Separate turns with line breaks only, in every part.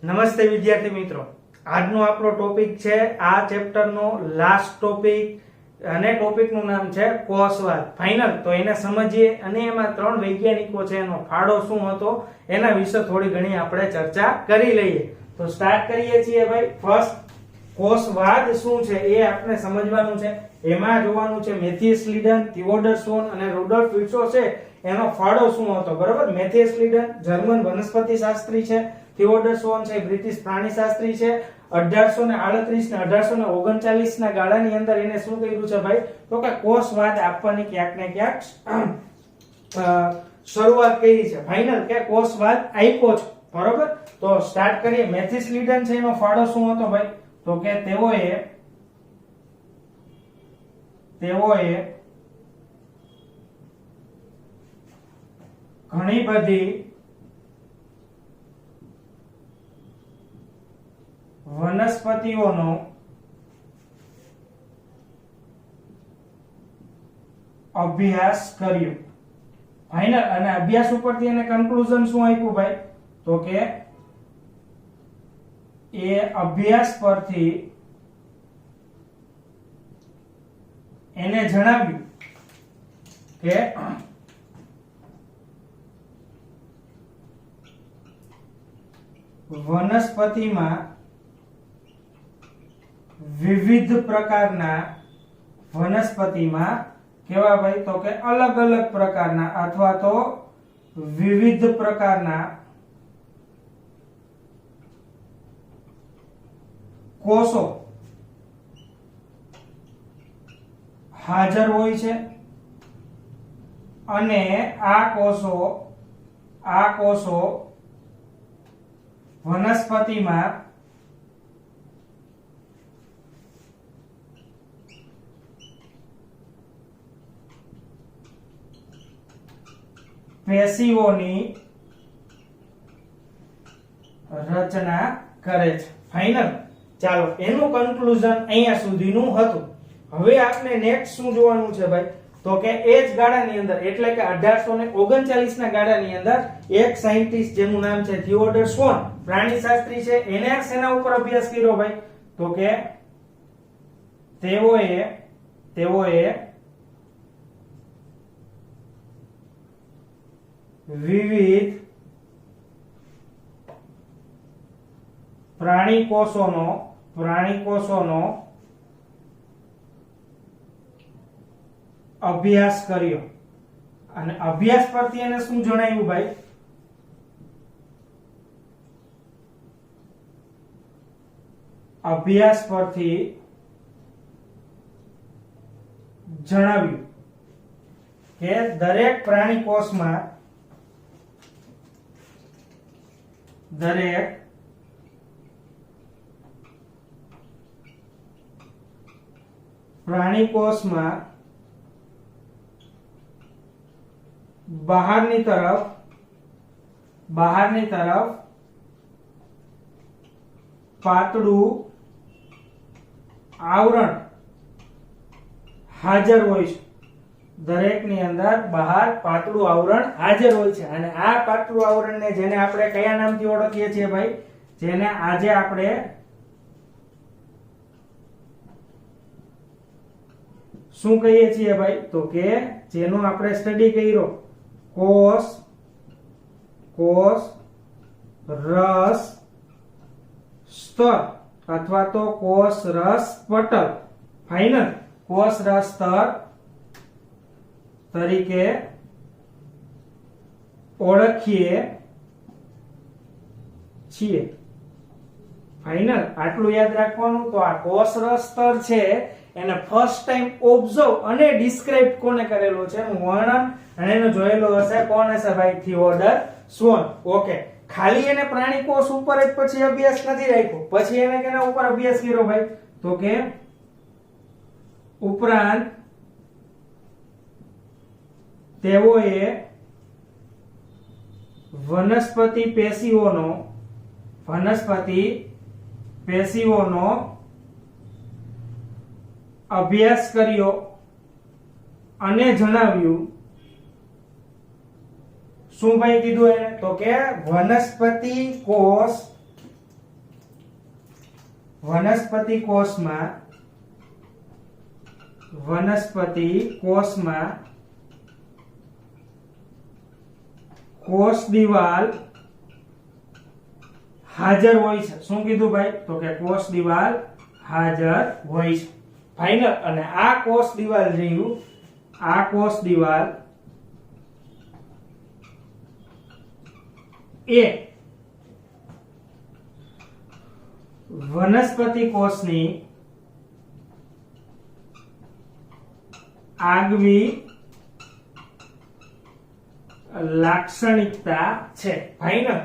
નમસ્તે વિદ્યાર્થી મિત્રો, આજનો આપણો ટોપિક છે આ ચેપ્ટરનો લાસ્ટ ટોપિક અને ટોપિકનું નામ છે કોષવાદ. ફાઇનલ તો એને સમજીએ અને એમાં ત્રણ વૈજ્ઞાનિકો છે એનો ફાળો શું હતો એના વિશે થોડી ઘણી આપણે ચર્ચા કરી લઈએ. તો સ્ટાર્ટ કરીએ છીએ ભાઈ. ફર્સ્ટ, કોષવાદ શું છે એ આપણે સમજવાનું છે. એમાં જોવાનું છે મેથિયસ લીડન, થિયોડર સ્વોન અને રુડોલ્ફ વિર્ચો છે એનો ફાળો શું હતો. બરાબર, મેથિયસ લીડન જર્મન વનસ્પતિ શાસ્ત્રી છે, થિયોડર સ્વોન છે બ્રિટિશ પ્રાણીશાસ્ત્રી છે. 1838 ને 1839 ના ગાળાની અંદર એને શું કર્યું છે ભાઈ, તો કે કોષવાદ આપવાની ક્યાંક ને ક્યાંક શરૂઆત કરી છે. ફાઇનલ કે કોષવાદ આપ્યો છે. બરોબર, તો સ્ટાર્ટ કરીએ. મેથિયસ લીડન છે એનો ફાળો શું હતો ભાઈ, તો કે તેઓએ ઘણી બધી વનસ્પતિઓનો અભ્યાસ કર્યો. ફાઇનલ, અને અભ્યાસ ઉપરથી એને કન્ક્લુઝન શું આપ્યું ભાઈ, તો કે એ અભ્યાસ પરથી એને જણાવ્યું કે વનસ્પતિમાં વિવિધ પ્રકારના કેવા ભાઈ, તો કે અલગ અલગ પ્રકારના અથવા તો વિવિધ પ્રકારના કોષો હાજર હોય છે અને આ કોષો વનસ્પતિમાં પેશીઓની રચના કરે છે. ફાઇનલ, ચાલો એનું કન્ક્લુઝન અહીંયા સુધીનું હતું. હવે આપણે નેક્સ્ટ શું જોવાનું છે ભાઈ, તો કે એ જ ગાળાની અંદર એટલે કે 1839 ના ગાળાની અંદર એક સાયન્ટિસ્ટ જેનું નામ છે થિયોડર સ્વોન, પ્રાણીશાસ્ત્રી છે, એને શેના ઉપર અભ્યાસ કર્યો ભાઈ, તો કે તેઓએ વિવિધ પ્રાણી કોષોનો અભ્યાસ કર્યો. અને અભ્યાસ પરથી એને શું જણાવ્યું ભાઈ, અભ્યાસ પરથી જણાવ્યું કે દરેક પ્રાણી કોષમાં બહારની તરફ પાતળું આવરણ હાજર હોય છે. દરેકની અંદર બહાર પાતળું આવરણ હાજર હોય છે. અને આ પાતળું આવરણને જેને આપણે કયા નામથી ઓળખીએ છીએ ભાઈ, જેને આજે આપણે શું કહીએ છીએ ભાઈ, તો કે જેનો આપણે સ્ટડી કર્યો કોષ રસ સ્તર અથવા તો કોષ રસ પટલ. ફાઇનલ, કોષ રસ સ્તર તરીકે ઓળખીએ છીએ. ફાઇનલ, આટલું યાદ રાખવાનું. તો આ કોષ રસ સ્તર છે એને ફર્સ્ટ ટાઈમ ઓબ્ઝર્વ અને ડિસ્ક્રાઇબ કોને કરેલો છે, વર્ણન અને એનો જોયેલો હશે કોણ હશે ભાઈ, થિયોડર સ્વોન. ઓકે, ખાલી એને પ્રાણી કોષ ઉપર જ પછી અભ્યાસ નથી રાખ્યો, પછી એને કેના ઉપર અભ્યાસ કર્યો ભાઈ, તો કે ઉપરાંત તેઓએ વનસ્પતિ પેશીઓનો અભ્યાસ કર્યો અને જણાવ્યું શું ભાઈ કીધું એને, તો કે વનસ્પતિ કોષ વનસ્પતિ કોષમાં કોષ દિવાલ હાજર હોય છે. શું કીધું ભાઈ? તો કે કોષ દિવાલ હાજર હોય છે. ફાઇનલ. અને આ કોષ દિવાલ રહ્યું, આ કોષ દિવાલ એ વનસ્પતિ કોષની આગવી લાક્ષણિકતા છે. ફાઇનલ.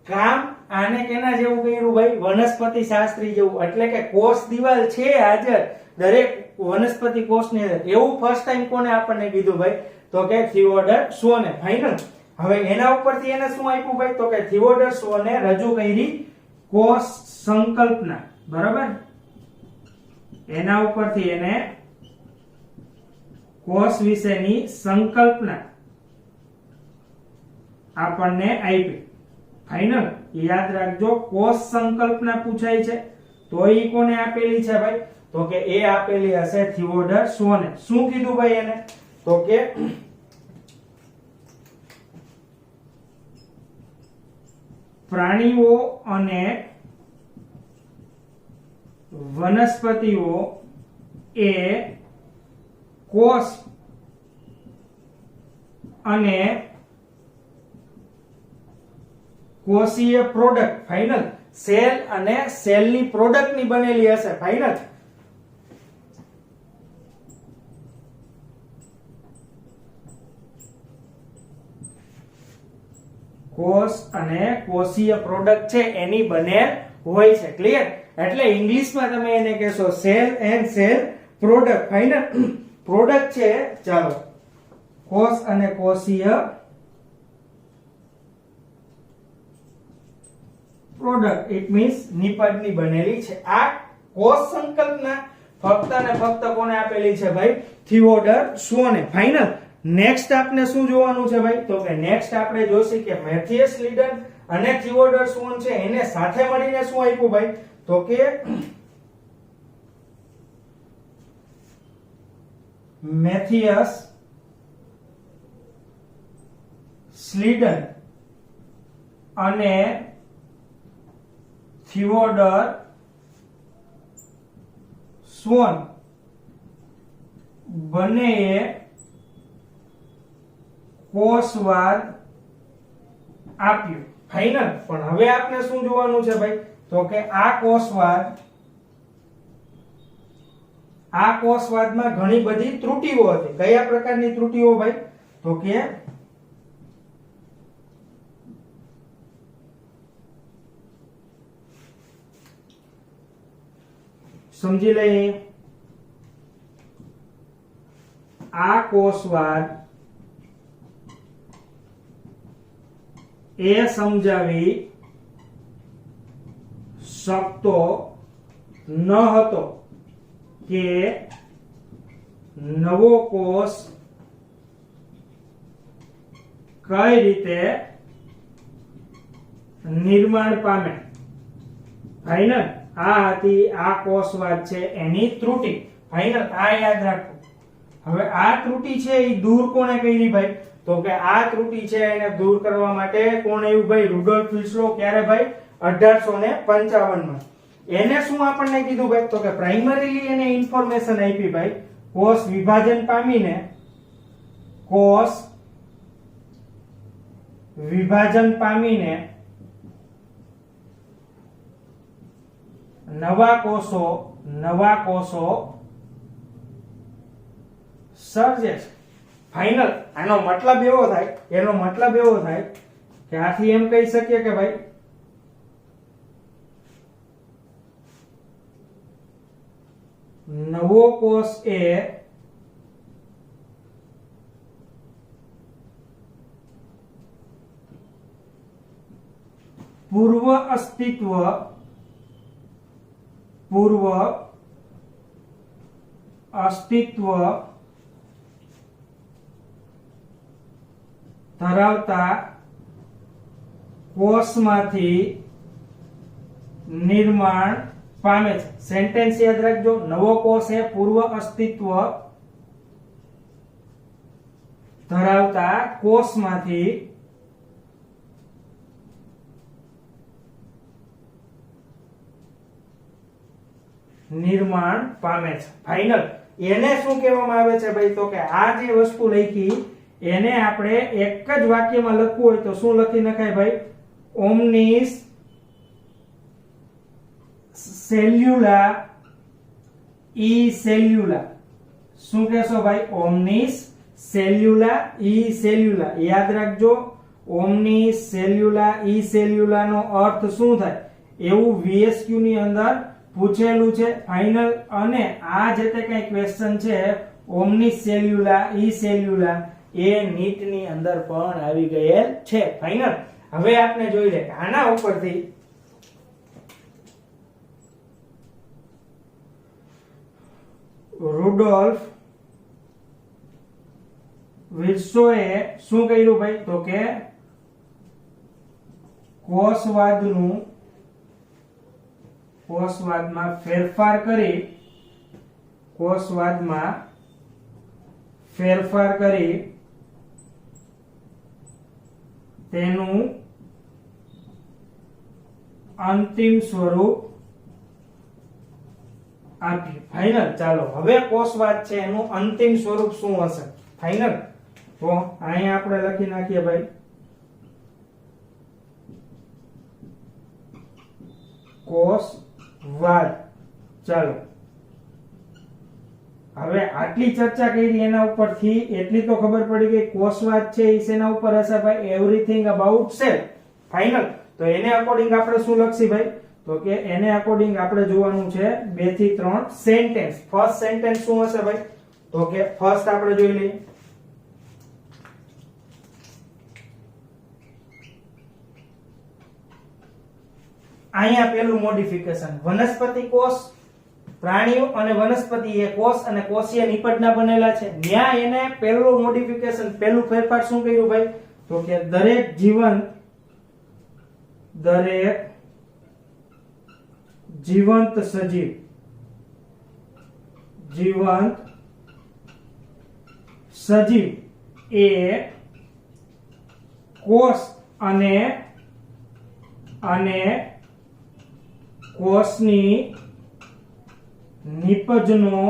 કામ આને કેના જેવું કર્યું ભાઈ? વનસ્પતિ શાસ્ત્રી જેવું. એટલે કે કોષ દિવાલ છે હાજર દરેક વનસ્પતિ કોષની અંદર. એવું ફર્સ્ટ ટાઈમ કોને આપણને કીધું ભાઈ? તો કે થિયોડર શોને. ફાઇનલ. હવે એના ઉપરથી એને શું આપ્યું ભાઈ? તો કે થિયોડર શોને રજૂ કરી કોષ સંકલ્પના. બરાબર. એના ઉપરથી એને કોષ વિશેની સંકલ્પના આપણને આપી. ફાઇનલ. યાદ રાખજો, કોષ સંકલ્પના પૂછાય છે તો એ કોને આપેલી છે ભાઈ? તો કે એ આપેલી હશે થિયોડર શોને. શું કીધું ભાઈ એને? તો કે પ્રાણીઓ અને વનસ્પતિઓ એ કોષ અને કોષીય પ્રોડક્ટ. ફાઇનલ. સેલ અને સેલની પ્રોડક્ટ ની બનેલી હશે. ફાઇનલ. કોષ અને કોષીય પ્રોડક્ટ છે એની બનેલ હોય છે. ક્લિયર? એટલે ઇંગ્લિશમાં તમે એને કહેશો cell and cell product. Final. Product છે, ચાલો, કોષ અને કોષીય પ્રોડક્ટ. ઇટ મીન્સ નિપજની બનેલી છે. આ કોષ સંકલ્પના ફક્ત અને ફક્ત કોને આપેલી છે ભાઈ? થિયોડર શોને. ફાઇનલ. નેક્સ્ટ આપણે શું જોવાનું છે ભાઈ? તો કે નેક્સ્ટ આપણે જોઈશું કે મેથિયસ લીડન અને થિયોડર શોન છે એને સાથે મળીને શું આપ્યું ભાઈ? તો કે મેથિયસ સ્લીડન અને થિયોડર સ્વોન બંનેએ કોષવાદ આપ્યું. ફાઇનલ. પણ હવે આપણે શું જોવાનું છે ભાઈ? તો કે આ કોષવાદમાં ઘણી બધી ત્રુટીઓ હતી. કયા પ્રકારની ત્રુટીઓ ભાઈ? તો કે સમજી લઈએ. આ કોષવાદ એ સમજાવી શકતો ન હતો કે નવો કોષ કઈ રીતે નિર્માણ પામે. ફાઇનલ. આ હતી આ કોષવાદ છે એની ત્રુટી. ફાઇનલ. આ યાદ રાખો. હવે આ ત્રુટી છે એ દૂર કોને કરી ભાઈ? તો કે આ ત્રુટી છે એને દૂર કરવા માટે કોણ આવ્યું ભાઈ? રુડોલ્ફ વિસ્લો. ક્યારે ભાઈ? 1855 માં. એને શું આપણને કીધું ભાઈ? તો કે પ્રાઇમરીલી એને ઇન્ફોર્મેશન આપી ભાઈ. કોષ વિભાજન પામીને નવા કોષો સર્જે છે. ફાઇનલ. એનો મતલબ એવો થાય કે આથી એમ કહી શકીએ કે ભાઈ નવો કોષ એ પૂર્વ અસ્તિત્વ ધરાવતા કોષમાંથી નિર્માણ પામે છે. સેન્ટેન્સ યાદ રાખજો, નવો કોષ એ પૂર્વ અસ્તિત્વ ધરાવતા કોષમાંથી નિર્માણ પામે છે. ફાઇનલ. એને શું કહેવામાં આવે છે ભાઈ? તો કે આ જે વસ્તુ લખી એને આપણે એક જ વાક્યમાં લખવું હોય તો શું લખી નખાય ભાઈ? ઓમનિસ સેલ્યુલા ઈ સેલ્યુલા. શું કહેશો ભાઈ? ઓમનિસ સેલ્યુલા ઈ સેલ્યુલા. યાદ રાખજો, ઓમનિસ સેલ્યુલા ઈ સેલ્યુલા નો અર્થ શું થાય એવું VSQ ની અંદર પૂછેલું છે. ફાઇનલ. અને આ જે તે કઈ ક્વેશ્ચન છે ઓમનિસ સેલ્યુલા ઈ સેલ્યુલા એ નીટ ની અંદર પણ આવી ગયેલ છે. ફાઇનલ. હવે આપણે જોઈ લે કે આના ઉપરથી રુડોલ્ફ વિર્સોએ શું કર્યું ભાઈ? તો કે કોષવાદમાં ફેરફાર કરી તેનું અંતિમ સ્વરૂપ આપ્યું. ફાઇનલ. ચાલો હવે કોષવાદ છે એનું અંતિમ સ્વરૂપ શું હશે? ફાઇનલ. તો અહીંયા આપણે લખી નાખીએ ભાઈ કોષવાદ. ચાલો હવે આટલી ચર્ચા કરી એના ઉપરથી એટલી તો ખબર પડી ગઈ કોષવાદ છે એ શેના ઉપર હશે ભાઈ? Everything about cell. ફાઇનલ. તો એને અકોર્ડિંગ આપણે શું લખશી ભાઈ? તો કે એને અકોર્ડિંગ આપણે જોવાનું છે 2 થી 3 સેન્ટેન્સ. ફર્સ્ટ સેન્ટેન્સ શું હશે ભાઈ? તો કે ફર્સ્ટ આપણે જોઈ લઈએ. અહીંયા પેલું મોડિફિકેશન, વનસ્પતિ કોષ, પ્રાણીઓ અને વનસ્પતિ એ કોષ અને કોષીય નિપજના બનેલા છે. ત્યાં એને પેલું મોડિફિકેશન, પેલું ફેરફાર શું કર્યું ભાઈ? તો કે દરેક જીવંત સજીવ એ કોષ અને કોષની નિપજનો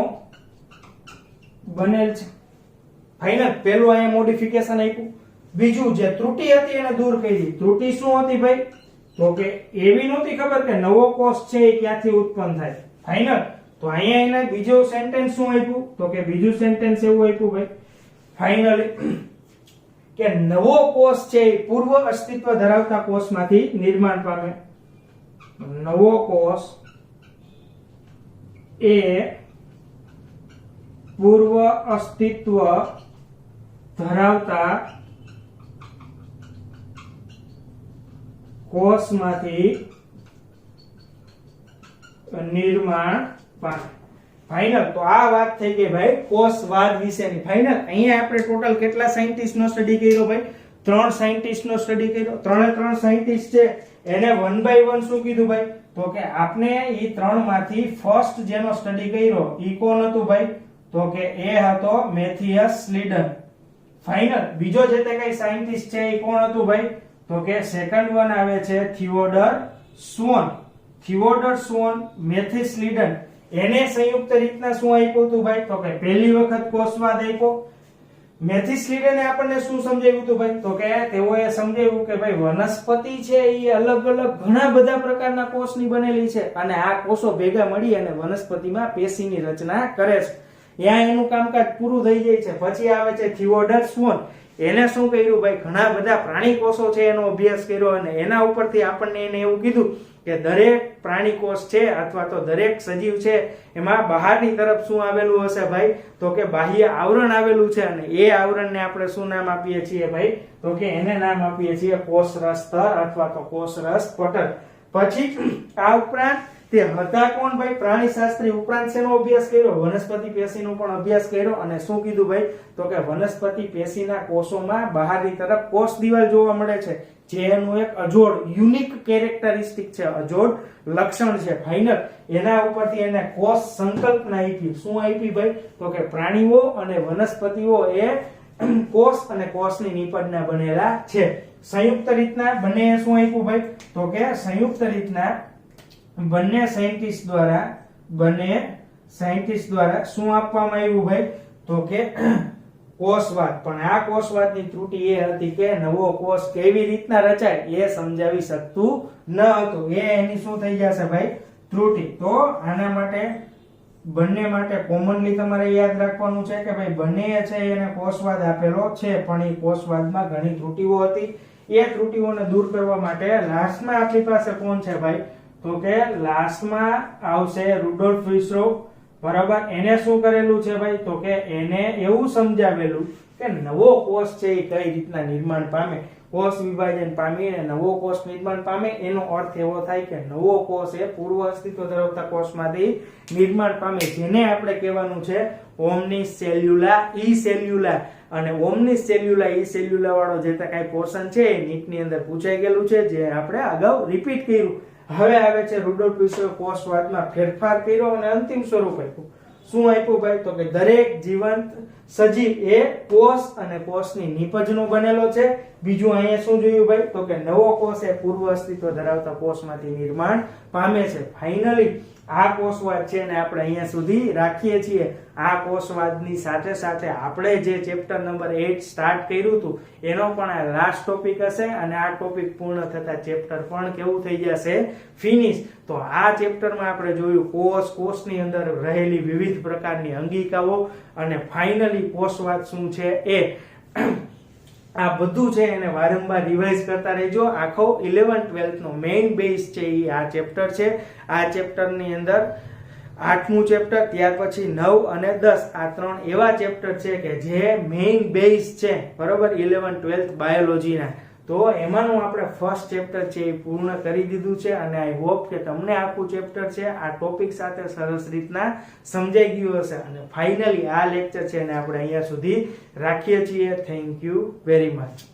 બનેલ છે. ફાઇનલ. પેલું અહીંયા મોડિફિકેશન આપ્યું. બીજું જે ત્રુટિ હતી એને દૂર કરી. ત્રુટિ શું હતી ભાઈ? તો કે એવી નહોતી ખબર કે નવો કોષ છે એ ક્યાંથી ઉત્પન્ન થાય. ફાઇનલ. તો અહીંયા એને બીજો સેન્ટેન્સ શું આપ્યું? તો કે બીજું સેન્ટેન્સ એવું આપ્યું ભાઈ ફાઇનલી કે નવો કોષ છે એ પૂર્વ અસ્તિત્વ ધરાવતા કોષમાંથી નિર્માણ પામે. નવો કોષ એ પૂર્વ અસ્તિત્વ ધરાવતા કોષમાંથી નિર્માણ પામે. ફાઇનલ. તો આ વાત થઈ ગઈ ભાઈ કોષવાદ વિશેની. ફાઇનલ. અહીંયા આપણે ટોટલ કેટલા સાયન્ટિસ્ટ નો સ્ટડી કર્યો ભાઈ? 3 સાયન્ટિસ્ટ નો સ્ટડી કર્યો. 3 સાયન્ટિસ્ટ છે એને 1 by 1 શું કીધું ભાઈ? તો કે આપણે ઈ 3 માંથી ફર્સ્ટ જેનો સ્ટડી કર્યો ઈ કોણ હતું ભાઈ? તો કે એ હતો મેથિયસ સ્લીડન. ફાઇનલ. બીજો જે તે કઈ સાયન્ટિસ્ટ છે ઈ કોણ હતું ભાઈ? તો કે સેકન્ડ વન આવે છે થિયોડર સ્વોન. મેથિયસ સ્લીડન એને સંયુક્ત રીતના શું આપ્યું હતું ભાઈ? તો કે પહેલી વખત કોષવાદ આપ્યો. મેથિયસ સ્લીડને આપણને શું સમજાવ્યું હતું ભાઈ? તો કે તેઓએ સમજાવ્યું કે ભાઈ વનસ્પતિ છે એ અલગ અલગ ઘણા બધા પ્રકારના કોષની બનેલી છે અને આ કોષો ભેગા મળી અને વનસ્પતિમાં પેશીની રચના કરે છે. ત્યાં એનું કામકાજ પૂરું થઈ જાય છે. પછી આવે છે થિયોડર સ્વોન. એને શું કર્યું ભાઈ? ઘણા બધા પ્રાણી કોષો છે એનો અભ્યાસ કર્યો અને એના ઉપરથી આપણને એને એવું કીધું કે દરેક પ્રાણી કોષ છે અથવા તો દરેક સજીવ છે એમાં બહારની તરફ શું આવેલું હશે ભાઈ? તો કે બાહ્ય આવરણ આવેલું છે અને એ આવરણને આપણે શું નામ આપીએ છીએ ભાઈ? તો કે એને નામ આપીએ છીએ કોષરસ સ્તર અથવા તો કોષરસ પટલ. પછી આ ઉપરાંત તે હતા કોણ ભાઈ? પ્રાણીશાસ્ત્રી. ઉપરાંત શેનો અભ્યાસ કર્યો? વનસ્પતિ પેશીનો પણ અભ્યાસ કર્યો અને શું કીધું ભાઈ? તો કે વનસ્પતિ પેશીના કોષોમાં બહારની તરફ કોષ દિવાલ જોવા મળે છે જે એનું એક અજોડ યુનિક કેરેક્ટરિસ્ટિક છે, અજોડ લક્ષણ છે ફાઇનલ, એના ઉપરથી એને કોષ સંકલ્પના આપી. શું આપી ભાઈ? તો કે પ્રાણીઓ અને વનસ્પતિઓ એ કોષ અને કોષની નીપજના બનેલા છે. સંયુક્ત રીતના બંને શું આપ્યું ભાઈ? તો કે સંયુક્ત રીતના બંને સાયન્ટિસ્ટ દ્વારા શું આપવામાં આવ્યું ભાઈ? તો કે કોષવાદ. પણ આ કોષવાદની ત્રુટિ એ હતી કે નવો કોષ કેવી રીતના રચાય એ સમજાવી શકતું ન હતું. એની શું થઈ જશે ભાઈ? ત્રુટિ. તો આના માટે બંને માટે કોમનલી તમારે યાદ રાખવાનું છે કે ભાઈ બંને છે એને કોષવાદ આપેલો છે, પણ એ કોષવાદમાં ઘણી ત્રુટિઓ હતી. એ ત્રુટિઓને દૂર કરવા માટે લાસ્ટમાં આપણી પાસે કોણ છે ભાઈ? તો કે લાસ્ટમાં આવશે રુડોલ્ફ વિર્ચોવ. બરાબર. એને શું કરેલું છે ભાઈ? તો કે એને એવું સમજાવેલું કે નવો કોષ છે એ કઈ રીતના નિર્માણ પામે, કોષ વિભાજન પામીને નવો કોષ નિર્માણ પામે. એનો અર્થ એવો થાય કે નવો કોષ એ પૂર્વ અસ્તિત્વ ધરાવતા કોષમાંથી નિર્માણ પામે, જેને આપણે કહેવાનું છે ઓમનિસ સેલ્યુલા ઈ સેલ્યુલા. અને ઓમનિસ સેલ્યુલા ઈ સેલ્યુલા વાળો જે કઈ પોર્શન છે એ નીટની અંદર પૂછાઈ ગયેલું છે, જે આપણે અગાઉ રિપીટ કર્યું. હવે આવે છે રુડોલ્ફ વિર્ચોવ કોષવાદમાં ફેરફાર કર્યો અને અંતિમ સ્વરૂપ આપ્યું. શું આપ્યું ભાઈ? તો કે દરેક જીવંત સજીવ એ કોષ અને કોષની નીપજનો બનેલો છે. બીજું અહીંયા શું જોયું ભાઈ? તો કે નવો કોષ એ પૂર્વ અસ્તિત્વ ધરાવતા કોષમાંથી નિર્માણ પામે છે. ફાઇનલી આ કોષવાદ છે ને આપણે અહીંયા સુધી રાખીએ છીએ. આ કોષવાદની સાથે સાથે આપણે જે ચેપ્ટર નંબર 8 સ્ટાર્ટ કર્યું હતું એનો પણ આ લાસ્ટ ટોપિક હશે, અને આ ટોપિક પૂર્ણ થતા ચેપ્ટર પણ કેવું થઈ જશે? ફિનિશ. તો આ ચેપ્ટરમાં આપણે જોયું કોષની અંદર રહેલી વિવિધ પ્રકારની અંગિકાઓ, અને ફાઇનલી કોષવાદ શું છે એ આ બધું છે એને વારંવાર રિવાઇઝ કરતા રહેજો. આખો 11th-12th નો મેઇન બેઝ છે એ આ ચેપ્ટર છે. આ ચેપ્ટરની અંદર 8મું ચેપ્ટર, ત્યાર પછી 9 અને 10 આ ત્રણ એવા ચેપ્ટર છે કે જે મેઇન બેઝ છે, બરોબર, 11th-12th બાયોલોજીના. તો એમાંનું આપણે ફર્સ્ટ ચેપ્ટર છે એ પૂર્ણ કરી દીધું છે, અને આઈ હોપ કે તમને આખું ચેપ્ટર છે આ ટોપિક સાથે સરસ રીતના સમજાઈ ગયું હશે. અને ફાઇનલી આ લેક્ચર છે ને આપણે અહીંયા સુધી રાખીએ છીએ. Thank you very much.